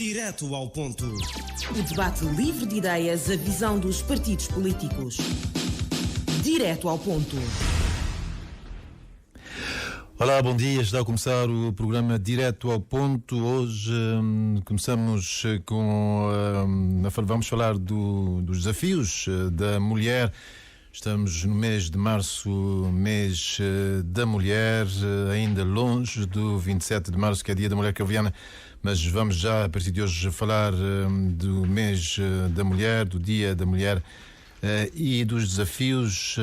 Direto ao ponto. O debate livre de ideias, a visão dos partidos políticos. Direto ao ponto. Olá, bom dia. Está a começar o programa Direto ao Ponto. Hoje começamos com... vamos falar dos desafios da mulher. Estamos no mês de março, mês da mulher, ainda longe do 27 de março, que é dia da mulher cabo-verdiana, mas vamos já, a partir de hoje, falar do mês da mulher, do dia da mulher e dos desafios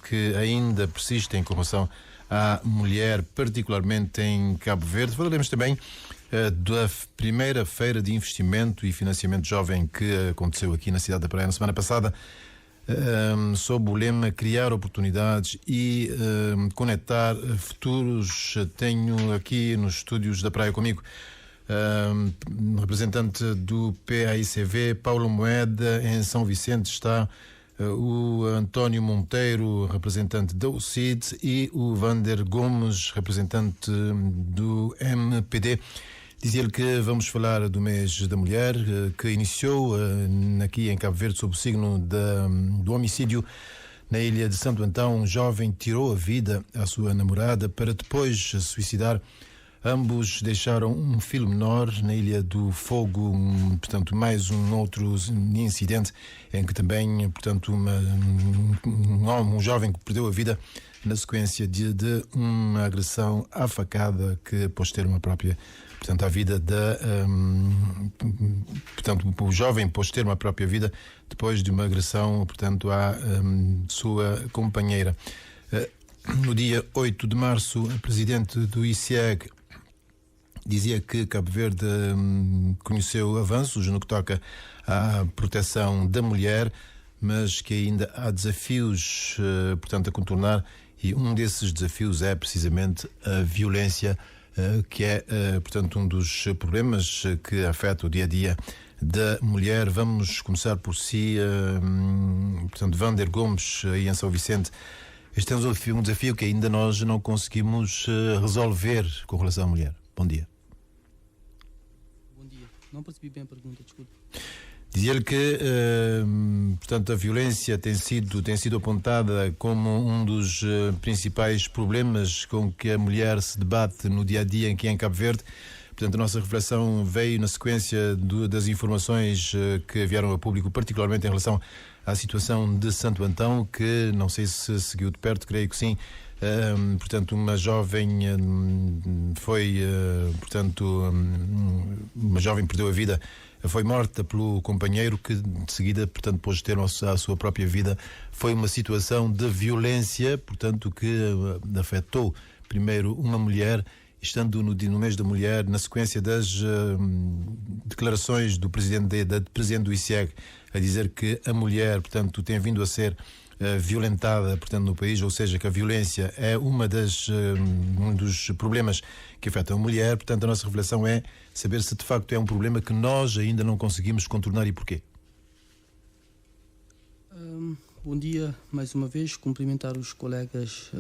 que ainda persistem com relação à mulher, particularmente em Cabo Verde. Falaremos também da primeira feira de investimento e financiamento jovem que aconteceu aqui na cidade da Praia na semana passada, sob o lema Criar Oportunidades e Conectar Futuros. Tenho aqui nos estúdios da Praia comigo representante do PAICV, Paulo Moeda. Em São Vicente está o António Monteiro, representante da UCID, e o Vander Gomes, representante do MPD. Dizia-lhe que vamos falar do mês da mulher, que iniciou aqui em Cabo Verde sob o signo do homicídio na ilha de Santo Antão. Um jovem tirou a vida à sua namorada para depois se suicidar. Ambos deixaram um filho menor na Ilha do Fogo, portanto, mais um outro incidente em que também, portanto, um jovem que perdeu a vida na sequência de uma agressão à facada que pôs ter uma própria, portanto, a vida portanto, o jovem pôs ter uma própria vida depois de uma agressão, portanto, à sua companheira. No dia 8 de março, a presidente do ICEG dizia que Cabo Verde conheceu avanços no que toca à proteção da mulher, mas que ainda há desafios, portanto, a contornar, e um desses desafios é precisamente a violência, que é, portanto, um dos problemas que afeta o dia-a-dia da mulher. Vamos começar por si, portanto, Vander Gomes, aí em São Vicente. Este é um desafio que ainda nós não conseguimos resolver com relação à mulher. Bom dia. Não percebi bem a pergunta, desculpe. Dizia-lhe que, portanto, a violência tem sido apontada como um dos principais problemas com que a mulher se debate no dia-a-dia aqui em Cabo Verde. Portanto, a nossa reflexão veio na sequência das informações que vieram a público, particularmente em relação à situação de Santo Antão, que não sei se seguiu de perto, creio que sim. Portanto, uma jovem uma jovem perdeu a vida, foi morta pelo companheiro, que de seguida, portanto, pôs ter a sua própria vida. Foi uma situação de violência, portanto, que afetou primeiro uma mulher, estando no mês da mulher, na sequência das declarações do presidente do ICEG, a dizer que a mulher, portanto, tem vindo a ser violentada, portanto, no país, ou seja, que a violência é um dos problemas que afetam a mulher. Portanto, a nossa reflexão é saber se de facto é um problema que nós ainda não conseguimos contornar e porquê. Bom dia, mais uma vez, cumprimentar os colegas,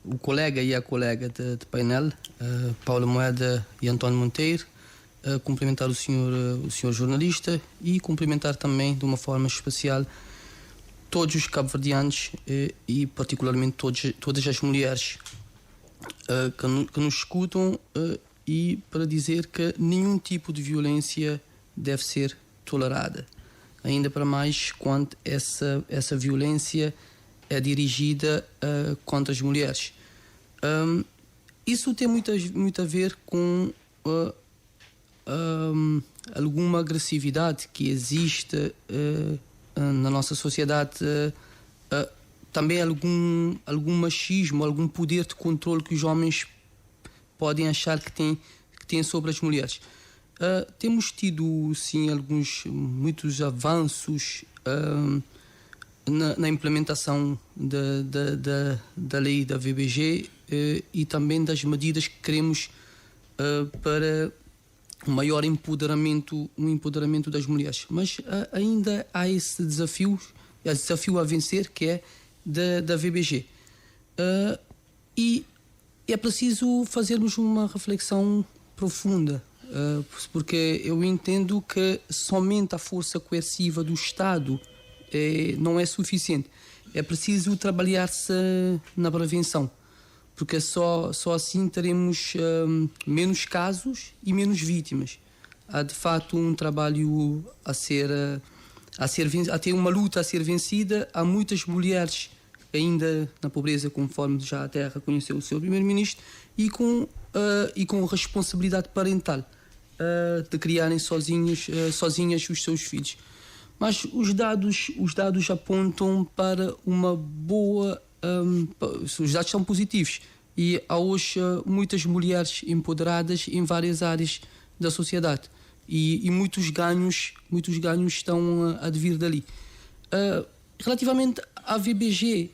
o colega e a colega de painel, Paulo Moeda e António Monteiro, cumprimentar o senhor jornalista e cumprimentar também, de uma forma especial, todos os cabo-verdianos e particularmente todas as mulheres que nos escutam, e para dizer que nenhum tipo de violência deve ser tolerada, ainda para mais quando essa violência é dirigida contra as mulheres. Isso tem muito a ver com alguma agressividade que existe na nossa sociedade, também algum machismo, algum poder de controle que os homens podem achar que têm sobre as mulheres. Temos tido, sim, muitos avanços na implementação da lei da VBG e também das medidas que queremos para um maior empoderamento das mulheres. Mas ainda há esse desafio a vencer, que é da VBG. E é preciso fazermos uma reflexão profunda porque eu entendo que somente a força coerciva do Estado não é suficiente. É preciso trabalhar-se na prevenção, porque só assim teremos menos casos e menos vítimas. Há de facto um trabalho a ter uma luta a ser vencida. Há muitas mulheres ainda na pobreza, conforme já até reconheceu o seu primeiro-ministro, e com responsabilidade parental de criarem sozinhas os seus filhos. Mas os dados apontam para uma boa... os dados são positivos e há hoje muitas mulheres empoderadas em várias áreas da sociedade e muitos ganhos estão a vir dali. Relativamente à VBG,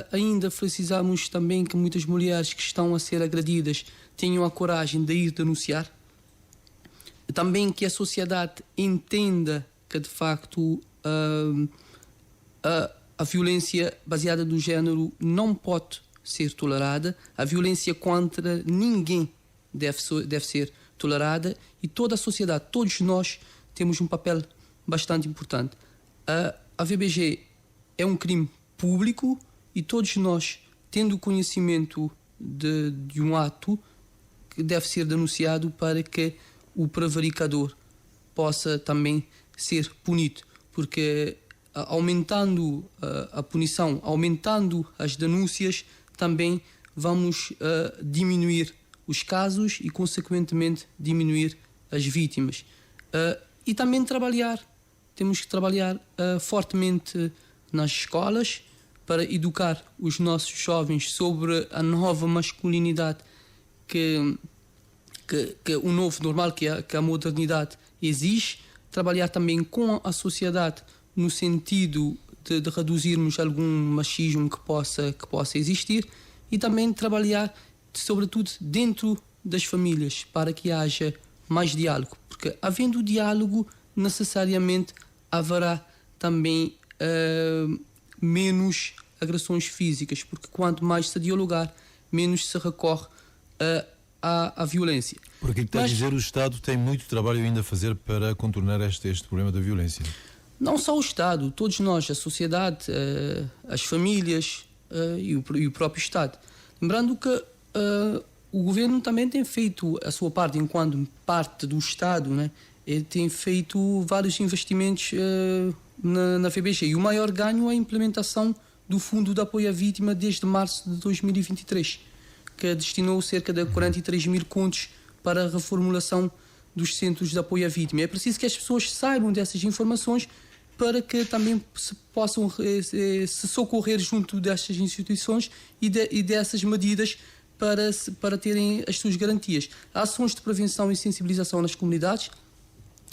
ainda precisamos também que muitas mulheres que estão a ser agredidas tenham a coragem de ir denunciar. Também que a sociedade entenda que, de facto, a violência baseada no género não pode ser tolerada. A violência contra ninguém deve ser tolerada e toda a sociedade, todos nós, temos um papel bastante importante. A VBG é um crime público e todos nós, tendo conhecimento de um ato, que deve ser denunciado para que o prevaricador possa também ser punido, porque aumentando a punição, aumentando as denúncias, também vamos diminuir os casos e, consequentemente, diminuir as vítimas. E também temos que trabalhar fortemente nas escolas para educar os nossos jovens sobre a nova masculinidade que o novo normal, que a modernidade exige. Trabalhar também com a sociedade no sentido de reduzirmos algum machismo que possa existir e também trabalhar, sobretudo, dentro das famílias para que haja mais diálogo, porque havendo diálogo necessariamente haverá também menos agressões físicas, porque quanto mais se dialogar, menos se recorre à violência. Por aquilo que está a dizer, o Estado tem muito trabalho ainda a fazer para contornar este problema da violência. Não só o Estado, todos nós, a sociedade, as famílias e o próprio Estado. Lembrando que o Governo também tem feito a sua parte, enquanto parte do Estado, né? Ele tem feito vários investimentos na VBG. E o maior ganho é a implementação do Fundo de Apoio à Vítima desde março de 2023, que destinou cerca de 43 mil contos para a reformulação dos centros de apoio à vítima. É preciso que as pessoas saibam dessas informações para que também se possam se socorrer junto destas instituições e dessas medidas para terem as suas garantias. Há ações de prevenção e sensibilização nas comunidades,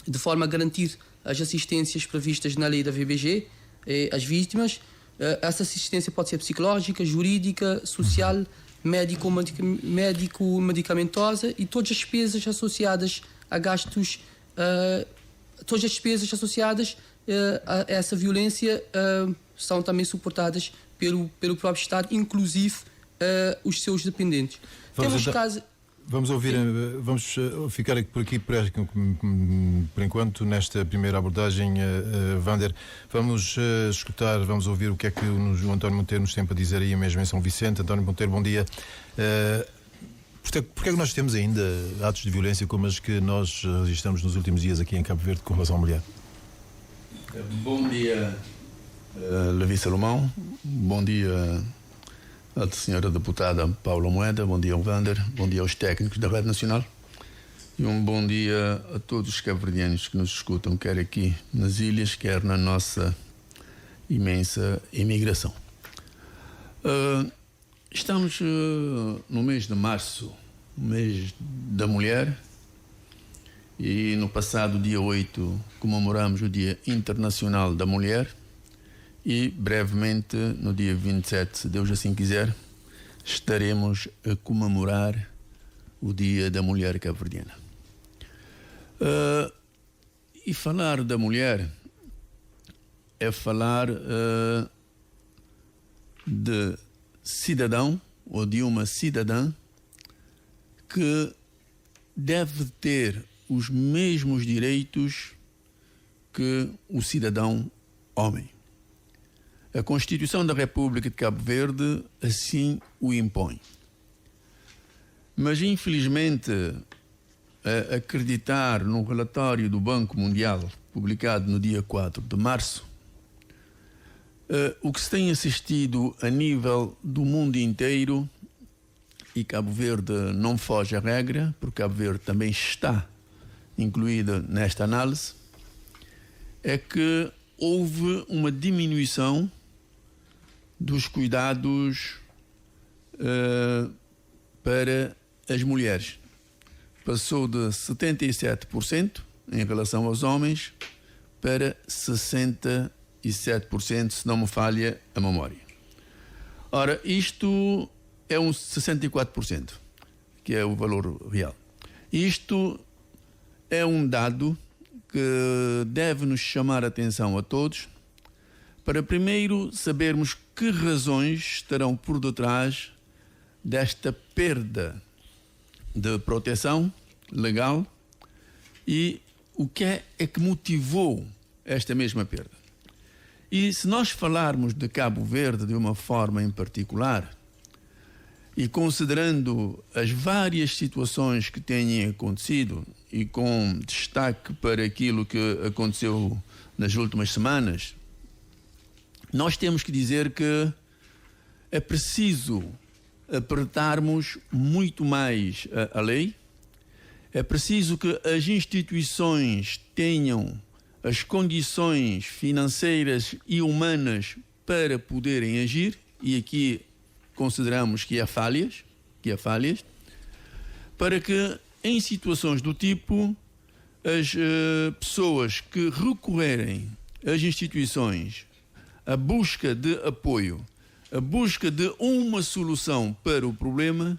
de forma a garantir as assistências previstas na lei da VBG às vítimas. Essa assistência pode ser psicológica, jurídica, social, médico-medicamentosa e todas as despesas associadas a gastos, todas as despesas associadas a essa violência são também suportadas pelo próprio Estado, inclusive os seus dependentes. Vamos ficar por aqui por enquanto nesta primeira abordagem, Vander. Vamos vamos ouvir o que é que o António Monteiro nos tem para dizer aí mesmo em São Vicente. António Monteiro, bom dia. Porquê é que nós temos ainda atos de violência como os que nós registramos nos últimos dias aqui em Cabo Verde com relação à mulher? Bom dia, Levi Salomão. Bom dia à senhora deputada Paula Moeda, bom dia ao Vander, bom dia aos técnicos da Rádio Nacional e um bom dia a todos os cabo-verdianos que nos escutam, quer aqui nas ilhas, quer na nossa imensa imigração. Estamos no mês de março, mês da mulher, e no passado dia 8 comemoramos o Dia Internacional da Mulher. E brevemente, no dia 27, se Deus assim quiser, estaremos a comemorar o Dia da Mulher Cabo-Verdiana. E falar da mulher é falar de cidadão ou de uma cidadã que deve ter os mesmos direitos que o cidadão homem. A Constituição da República de Cabo Verde assim o impõe. Mas, infelizmente, a acreditar no relatório do Banco Mundial, publicado no dia 4 de março, o que se tem assistido a nível do mundo inteiro, e Cabo Verde não foge à regra, porque Cabo Verde também está incluída nesta análise, é que houve uma diminuição dos cuidados para as mulheres. Passou de 77% em relação aos homens para 67%, se não me falha a memória. Ora, isto é um 64%, que é o valor real. Isto é um dado que deve nos chamar a atenção a todos, para primeiro sabermos que razões estarão por detrás desta perda de proteção legal e o que é que motivou esta mesma perda. E se nós falarmos de Cabo Verde de uma forma em particular, e considerando as várias situações que têm acontecido e com destaque para aquilo que aconteceu nas últimas semanas, nós temos que dizer que é preciso apertarmos muito mais a lei, é preciso que as instituições tenham as condições financeiras e humanas para poderem agir, e aqui consideramos que há falhas, para que em situações do tipo as pessoas que recorrerem às instituições, a busca de apoio, a busca de uma solução para o problema,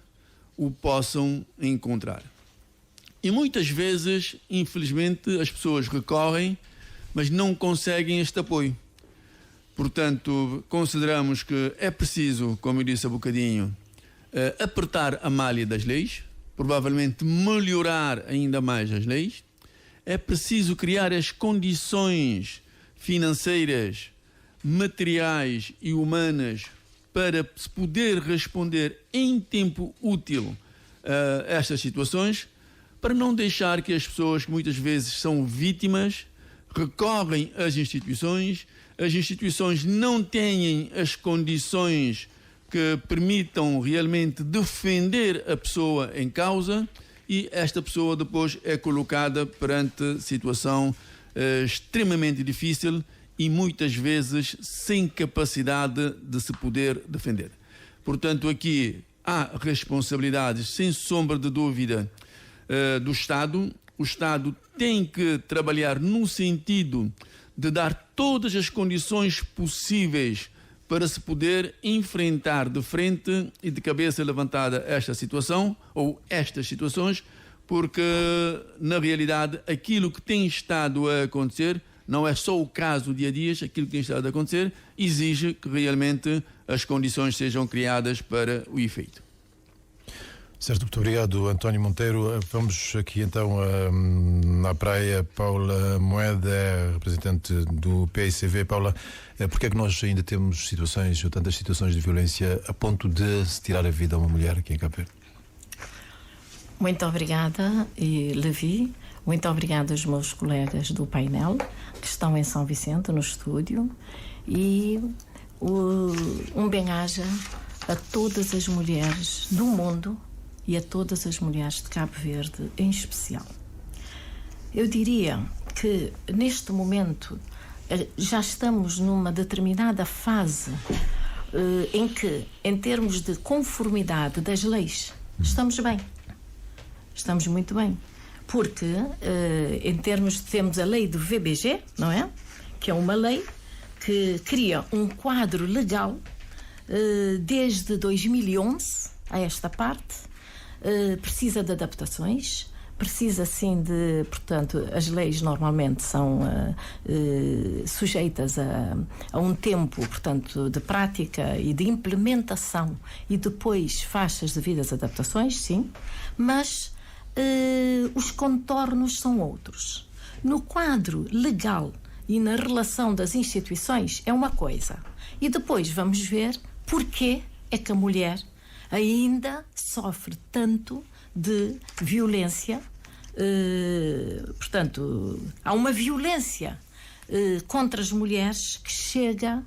o possam encontrar. E muitas vezes, infelizmente, as pessoas recorrem, mas não conseguem este apoio. Portanto, consideramos que é preciso, como eu disse há bocadinho, apertar a malha das leis, provavelmente melhorar ainda mais as leis. É preciso criar as condições financeiras, materiais e humanas para se poder responder em tempo útil a estas situações, para não deixar que as pessoas que muitas vezes são vítimas recorrem às instituições, as instituições não têm as condições que permitam realmente defender a pessoa em causa e esta pessoa depois é colocada perante situação extremamente difícil e muitas vezes sem capacidade de se poder defender. Portanto, aqui há responsabilidades, sem sombra de dúvida, do Estado. O Estado tem que trabalhar no sentido de dar todas as condições possíveis para se poder enfrentar de frente e de cabeça levantada esta situação ou estas situações, porque na realidade aquilo que tem estado a acontecer não é só o caso dia a dia, aquilo que tem estado a acontecer exige que realmente as condições sejam criadas para o efeito. Certo, muito obrigado, António Monteiro. Vamos aqui então na praia. Paula Moeda, representante do PICV. Paula, porque é que nós ainda temos situações, ou tantas situações de violência a ponto de se tirar a vida a uma mulher aqui em Cabo Verde? Muito obrigada, Levi. Muito obrigada aos meus colegas do painel que estão em São Vicente, no estúdio. E um bem-aja a todas as mulheres do mundo e a todas as mulheres de Cabo Verde em especial. Eu diria que neste momento já estamos numa determinada fase em que, em termos de conformidade das leis, estamos bem. Estamos muito bem. Porque, em termos, temos a lei do VBG, não é? Que é uma lei que cria um quadro legal desde 2011 a esta parte. Precisa de adaptações, precisa sim de, portanto, as leis normalmente são sujeitas a um tempo, portanto, de prática e de implementação e depois faz as devidas adaptações, sim, mas os contornos são outros. No quadro legal e na relação das instituições é uma coisa. E depois vamos ver porquê é que a mulher ainda sofre tanto de violência. Portanto, há uma violência contra as mulheres que chega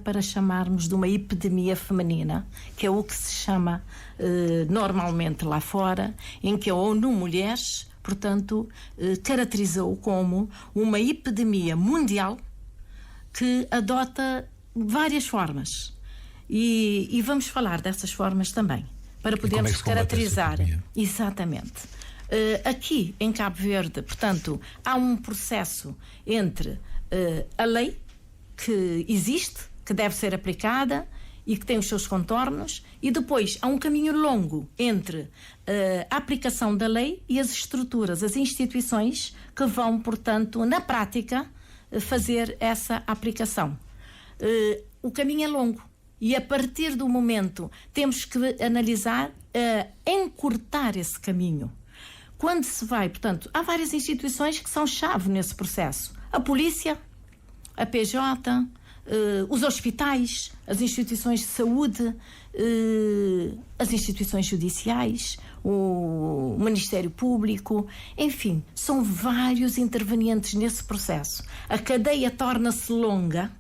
para chamarmos de uma epidemia feminina, que é o que se chama normalmente lá fora, em que a ONU Mulheres, portanto, caracterizou como uma epidemia mundial que adota várias formas. E vamos falar dessas formas também, para podermos caracterizar. Exatamente. Aqui em Cabo Verde, portanto, há um processo entre a lei que existe, que deve ser aplicada e que tem os seus contornos, e depois há um caminho longo entre a aplicação da lei e as estruturas, as instituições que vão, portanto, na prática, fazer essa aplicação. O caminho é longo e a partir do momento temos que analisar, encurtar esse caminho. Quando se vai, portanto, há várias instituições que são chave nesse processo. A polícia, a PJ, os hospitais, as instituições de saúde, as instituições judiciais, o Ministério Público, enfim, são vários intervenientes nesse processo. A cadeia torna-se longa,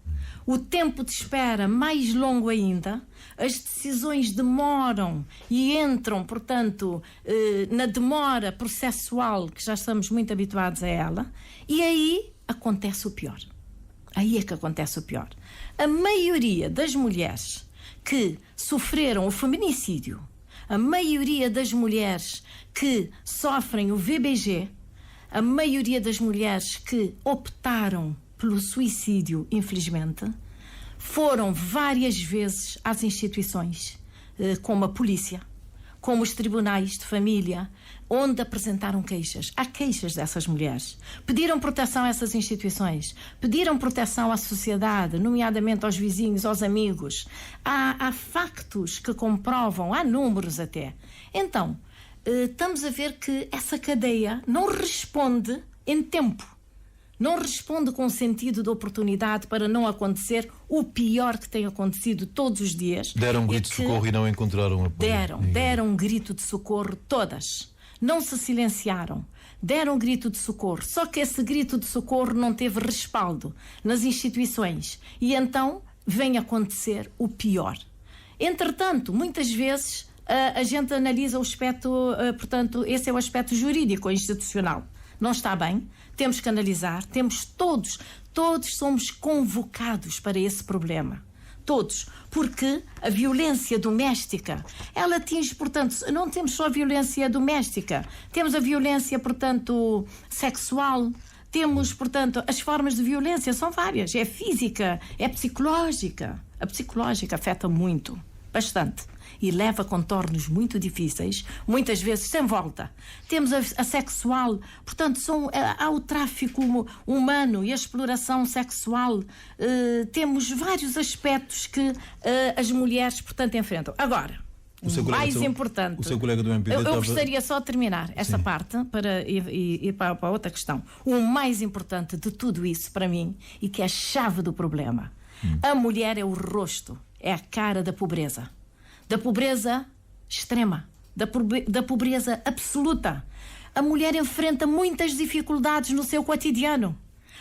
o tempo de espera mais longo ainda, as decisões demoram e entram, portanto, na demora processual, que já estamos muito habituados a ela, e aí acontece o pior. Aí é que acontece o pior. A maioria das mulheres que sofreram o feminicídio, a maioria das mulheres que sofrem o VBG, a maioria das mulheres que optaram pelo suicídio, infelizmente, foram várias vezes às instituições, como a polícia, como os tribunais de família, onde apresentaram queixas. Há queixas dessas mulheres. Pediram proteção a essas instituições, pediram proteção à sociedade, nomeadamente aos vizinhos, aos amigos. Há factos que comprovam, há números até. Então, estamos a ver que essa cadeia não responde em tempo. Não responde com sentido de oportunidade para não acontecer o pior que tem acontecido todos os dias. Deram um grito de socorro e não encontraram apoio. Deram um grito de socorro, todas. Não se silenciaram. Deram um grito de socorro. Só que esse grito de socorro não teve respaldo nas instituições. E então vem acontecer o pior. Entretanto, muitas vezes a gente analisa o aspecto, portanto, esse é o aspecto jurídico institucional. Não está bem, temos que analisar, todos somos convocados para esse problema. Todos, porque a violência doméstica, ela atinge, portanto, não temos só a violência doméstica, temos a violência, portanto, sexual, temos, portanto, as formas de violência são várias, é física, é psicológica. A psicológica afeta muito, bastante. E leva a contornos muito difíceis, muitas vezes sem volta. Temos a sexual, portanto, há o tráfico humano e a exploração sexual. Temos vários aspectos que as mulheres, portanto, enfrentam. Agora, o mais importante... O seu colega do MPD eu gostaria só de terminar essa parte para ir para outra questão. O mais importante de tudo isso, para mim, e que é a chave do problema. A mulher é o rosto, é a cara da pobreza. Da pobreza extrema, da pobreza absoluta. A mulher enfrenta muitas dificuldades no seu cotidiano.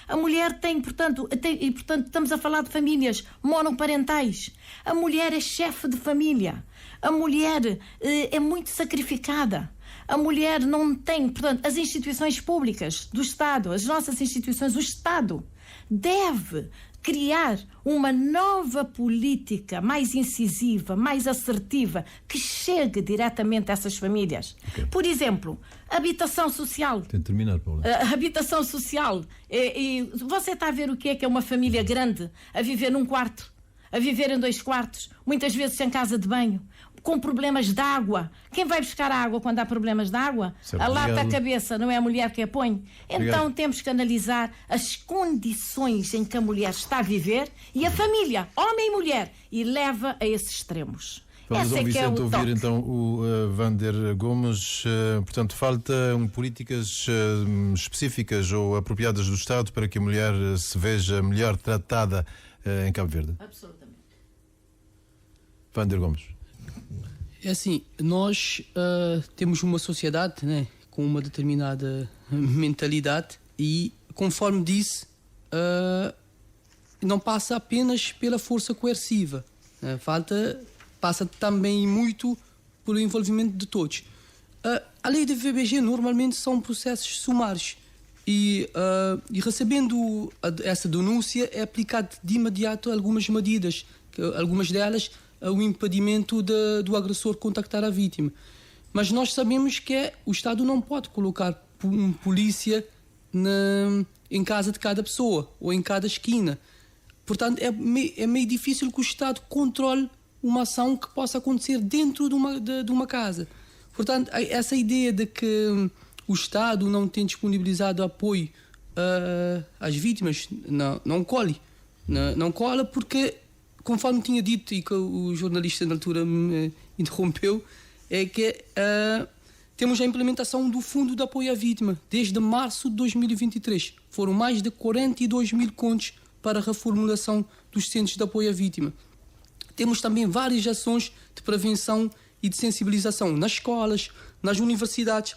A mulher tem, portanto, estamos a falar de famílias monoparentais. A mulher é chefe de família. A mulher é muito sacrificada. A mulher não tem, portanto, as instituições públicas do Estado, as nossas instituições, o Estado deve criar uma nova política mais incisiva, mais assertiva, que chegue diretamente a essas famílias. Okay. Por exemplo, habitação social. Tem de terminar, Paula. Habitação social. E você está a ver o que é uma família grande a viver num quarto, a viver em 2 quartos, muitas vezes sem casa de banho, com problemas de água. Quem vai buscar a água quando há problemas de água? A lata a cabeça, não é a mulher que a põe? Então temos que analisar as condições em que a mulher está a viver e a família, homem e mulher, e leva a esses extremos. Vamos Esse ao é que é Vicente o ouvir toque. então o Vander Gomes. Portanto, faltam políticas específicas ou apropriadas do Estado para que a mulher se veja melhor tratada em Cabo Verde. Absolutamente. Vander Gomes. É assim, nós temos uma sociedade, né, com uma determinada mentalidade e, conforme disse, não passa apenas pela força coerciva. Passa também muito pelo envolvimento de todos. A lei da VBG normalmente são processos sumários e recebendo essa denúncia é aplicado de imediato algumas medidas, algumas delas o impedimento do agressor contactar a vítima. Mas nós sabemos que o Estado não pode colocar polícia em casa de cada pessoa ou em cada esquina. Portanto, é meio difícil que o Estado controle uma ação que possa acontecer dentro de uma casa. Portanto, essa ideia de que o Estado não tem disponibilizado apoio às vítimas não cola. Não cola porque, conforme tinha dito e que o jornalista na altura me interrompeu, é que temos a implementação do Fundo de Apoio à Vítima desde março de 2023. Foram mais de 42 mil contos para a reformulação dos centros de apoio à vítima. Temos também várias ações de prevenção e de sensibilização nas escolas, nas universidades.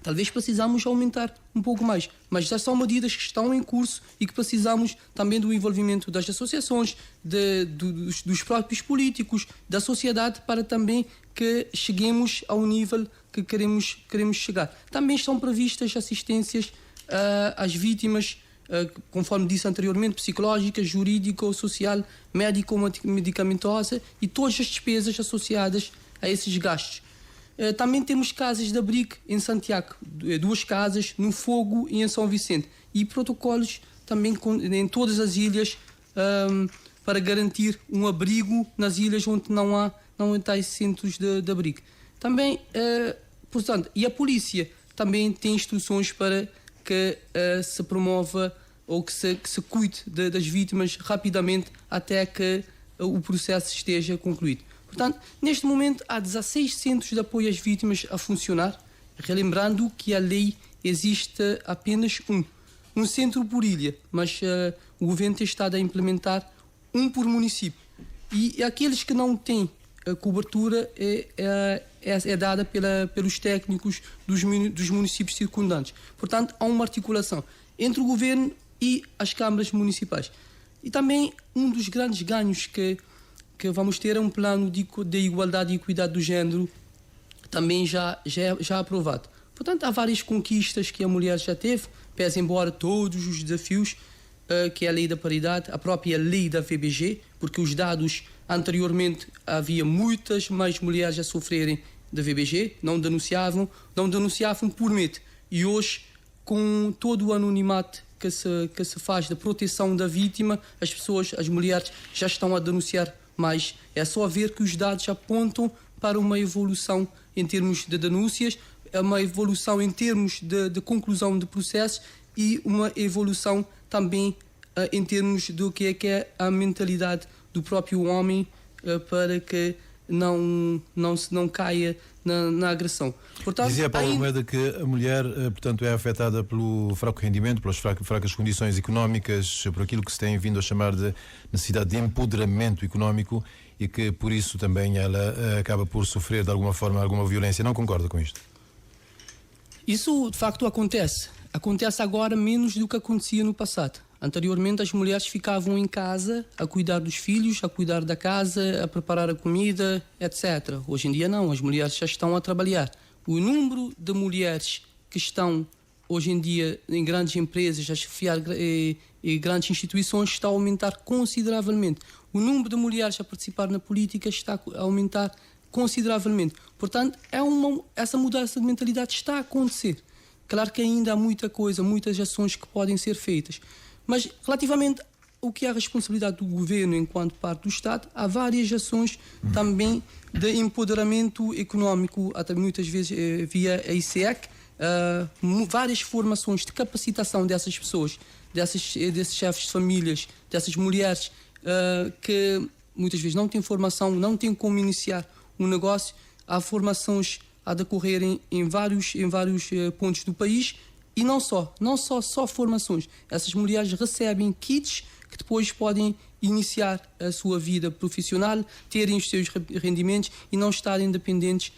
Talvez precisamos aumentar um pouco mais, mas já são medidas que estão em curso e que precisamos também do envolvimento das associações, dos próprios políticos, da sociedade, para também que cheguemos ao nível que queremos chegar. Também estão previstas assistências às vítimas, conforme disse anteriormente, psicológica, jurídica, social, médico-medicamentosa e todas as despesas associadas a esses gastos. Também temos casas de abrigo em Santiago, 2 casas, no Fogo e em São Vicente, e protocolos também em todas as ilhas para garantir um abrigo nas ilhas onde não há tais centros de abrigo. Também, portanto, e a polícia também tem instruções para que se promova ou que se cuide das vítimas rapidamente até que o processo esteja concluído. Portanto, neste momento há 16 centros de apoio às vítimas a funcionar, relembrando que a lei existe apenas um centro por ilha, mas o governo tem estado a implementar um por município. E aqueles que não têm a cobertura é dada pelos técnicos dos municípios circundantes. Portanto, há uma articulação entre o governo e as câmaras municipais. E também um dos grandes ganhos que vamos ter é um plano de igualdade e equidade do género, também já aprovado. Portanto, há várias conquistas que a mulher já teve, pese embora todos os desafios, que é a lei da paridade, a própria lei da VBG, porque os dados anteriormente havia muitas mais mulheres a sofrerem da VBG, não denunciavam por medo. E hoje, com todo o anonimato que se faz da proteção da vítima, as mulheres já estão a denunciar mais. É só ver que os dados apontam para uma evolução em termos de denúncias, uma evolução em termos de conclusão de processos e uma evolução também em termos do que é a mentalidade do próprio homem para que não caia na agressão. Portanto, dizia Paulo Moeda que a mulher, portanto, é afetada pelo fraco rendimento, pelas fracas condições económicas, por aquilo que se tem vindo a chamar de necessidade de empoderamento económico e que, por isso, também ela acaba por sofrer, de alguma forma, alguma violência. Não concorda com isto? Isso, de facto, acontece. Acontece agora menos do que acontecia no passado. Anteriormente, as mulheres ficavam em casa a cuidar dos filhos, a cuidar da casa, a preparar a comida, etc. Hoje em dia, não. As mulheres já estão a trabalhar. O número de mulheres que estão, hoje em dia, em grandes empresas, a chefiar grandes instituições, está a aumentar consideravelmente. O número de mulheres a participar na política está a aumentar consideravelmente. Portanto, essa mudança de mentalidade está a acontecer. Claro que ainda há muita coisa, muitas ações que podem ser feitas. Mas, relativamente ao que é a responsabilidade do governo enquanto parte do Estado, há várias ações também de empoderamento económico, até muitas vezes via a ICEC, várias formações de capacitação dessas pessoas, desses chefes de famílias, dessas mulheres que muitas vezes não têm formação, não têm como iniciar um negócio. Há formações a decorrer em vários pontos do país e não só formações. Essas mulheres recebem kits que depois podem iniciar a sua vida profissional, terem os seus rendimentos e não estarem dependentes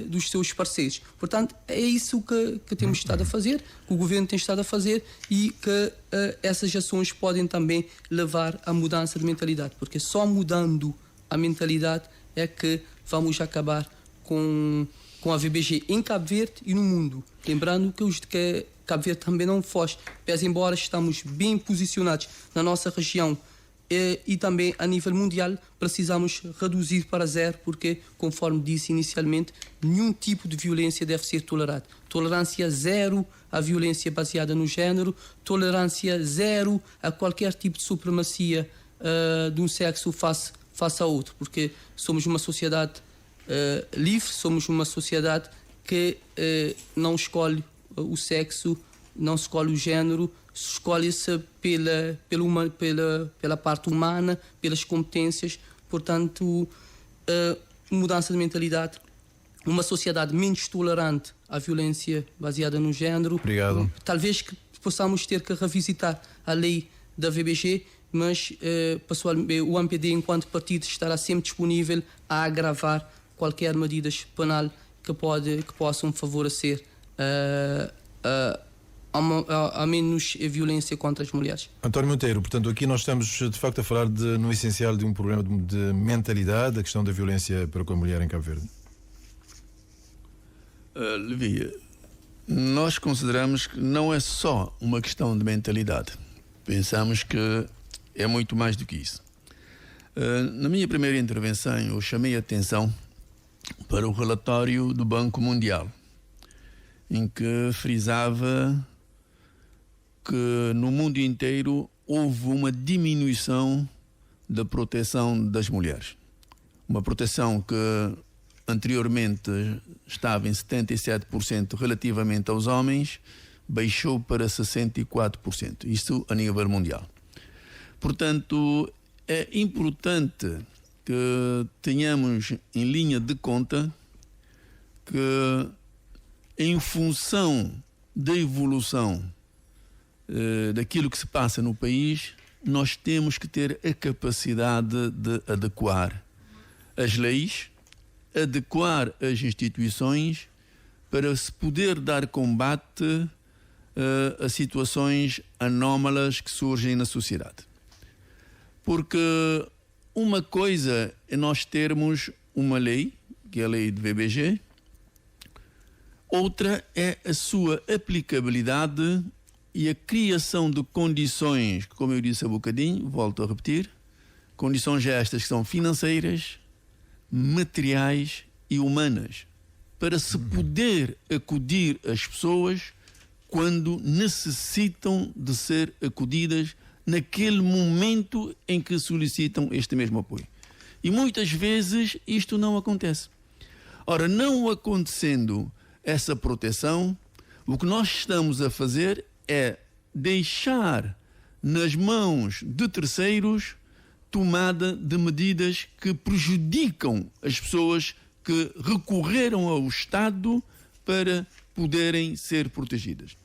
dos seus parceiros. Portanto, é isso que temos estado a fazer, que o governo tem estado a fazer e que essas ações podem também levar à mudança de mentalidade, porque só mudando a mentalidade é que vamos acabar com a VBG em Cabo Verde e no mundo. Lembrando que Cabo Verde também não foge, pese embora estamos bem posicionados na nossa região e também a nível mundial, precisamos reduzir para zero, porque, conforme disse inicialmente, nenhum tipo de violência deve ser tolerado. Tolerância zero à violência baseada no género, tolerância zero a qualquer tipo de supremacia de um sexo face a outro, porque somos uma sociedade livre, somos uma sociedade que não escolhe o sexo, não escolhe o género, escolhe-se pela parte humana, pelas competências. Portanto, mudança de mentalidade, uma sociedade menos tolerante à violência baseada no género. Obrigado. Talvez que possamos ter que revisitar a lei da VBG, mas pessoalmente, o MPD, enquanto partido, estará sempre disponível a agravar qualquer medida penal que possam favorecer a menos violência contra as mulheres. António Monteiro, portanto, aqui nós estamos de facto a falar no essencial de um problema de mentalidade, a questão da violência para com a mulher em Cabo Verde. Levi, nós consideramos que não é só uma questão de mentalidade. Pensamos que é muito mais do que isso. Na minha primeira intervenção, eu chamei a atenção para o relatório do Banco Mundial, em que frisava que no mundo inteiro houve uma diminuição da proteção das mulheres. Uma proteção que anteriormente estava em 77% relativamente aos homens, baixou para 64%. Isto a nível mundial. Portanto, é importante que tenhamos em linha de conta que, em função da evolução daquilo que se passa no país, nós temos que ter a capacidade de adequar as leis, adequar as instituições para se poder dar combate a situações anómalas que surgem na sociedade. Porque uma coisa é nós termos uma lei, que é a lei de VBG, outra é a sua aplicabilidade e a criação de condições, como eu disse há bocadinho, volto a repetir, condições estas que são financeiras, materiais e humanas, para se poder acudir às pessoas quando necessitam de ser acudidas naquele momento em que solicitam este mesmo apoio. E muitas vezes isto não acontece. Ora, não acontecendo essa proteção, o que nós estamos a fazer é deixar nas mãos de terceiros tomada de medidas que prejudicam as pessoas que recorreram ao Estado para poderem ser protegidas.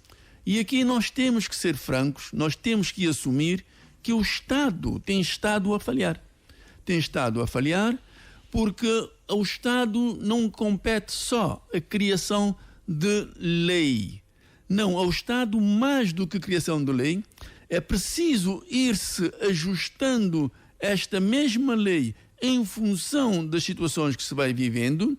E aqui nós temos que ser francos, nós temos que assumir que o Estado tem estado a falhar. Tem estado a falhar porque ao Estado não compete só a criação de lei. Não, ao Estado, mais do que a criação de lei, é preciso ir-se ajustando esta mesma lei em função das situações que se vai vivendo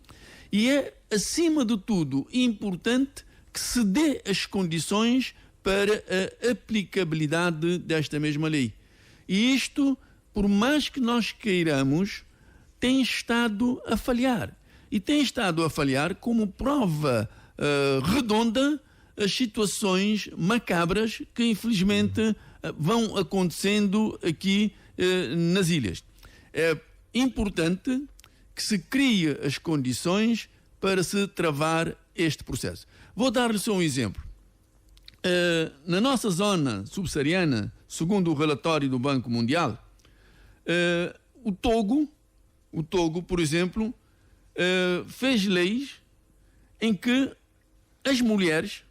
e é, acima de tudo, importante que se dê as condições para a aplicabilidade desta mesma lei. E isto, por mais que nós queiramos, tem estado a falhar. E tem estado a falhar como prova redonda as situações macabras que, infelizmente, vão acontecendo aqui nas ilhas. É importante que se crie as condições para se travar este processo. Vou dar-lhe só um exemplo. Na nossa zona subsaariana, segundo o relatório do Banco Mundial, o Togo, por exemplo, fez leis em que as mulheres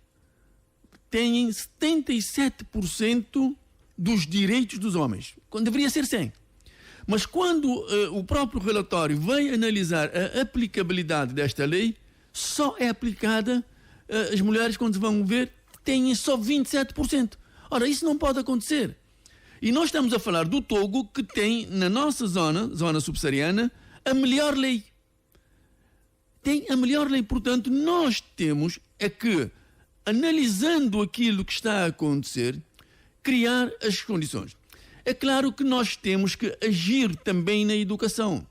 têm 77% dos direitos dos homens, quando deveria ser 100%. Mas quando o próprio relatório vem analisar a aplicabilidade desta lei, só é aplicada, as mulheres, quando vão ver, têm só 27%. Ora, isso não pode acontecer. E nós estamos a falar do Togo, que tem, na nossa zona subsaariana, a melhor lei. Tem a melhor lei. Portanto, nós temos que, analisando aquilo que está a acontecer, criar as condições. É claro que nós temos que agir também na educação.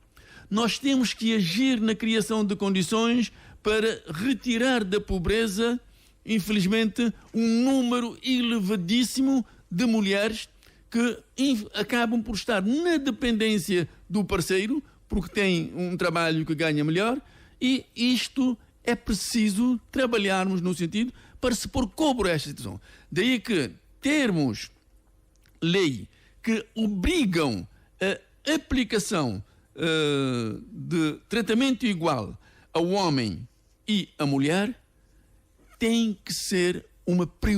Nós temos que agir na criação de condições para retirar da pobreza, infelizmente, um número elevadíssimo de mulheres que acabam por estar na dependência do parceiro, porque têm um trabalho que ganha melhor, e isto é preciso trabalharmos no sentido para se pôr cobro a esta situação. Daí que termos lei que obrigam a aplicação de tratamento igual ao homem e à mulher tem que ser uma prioridade.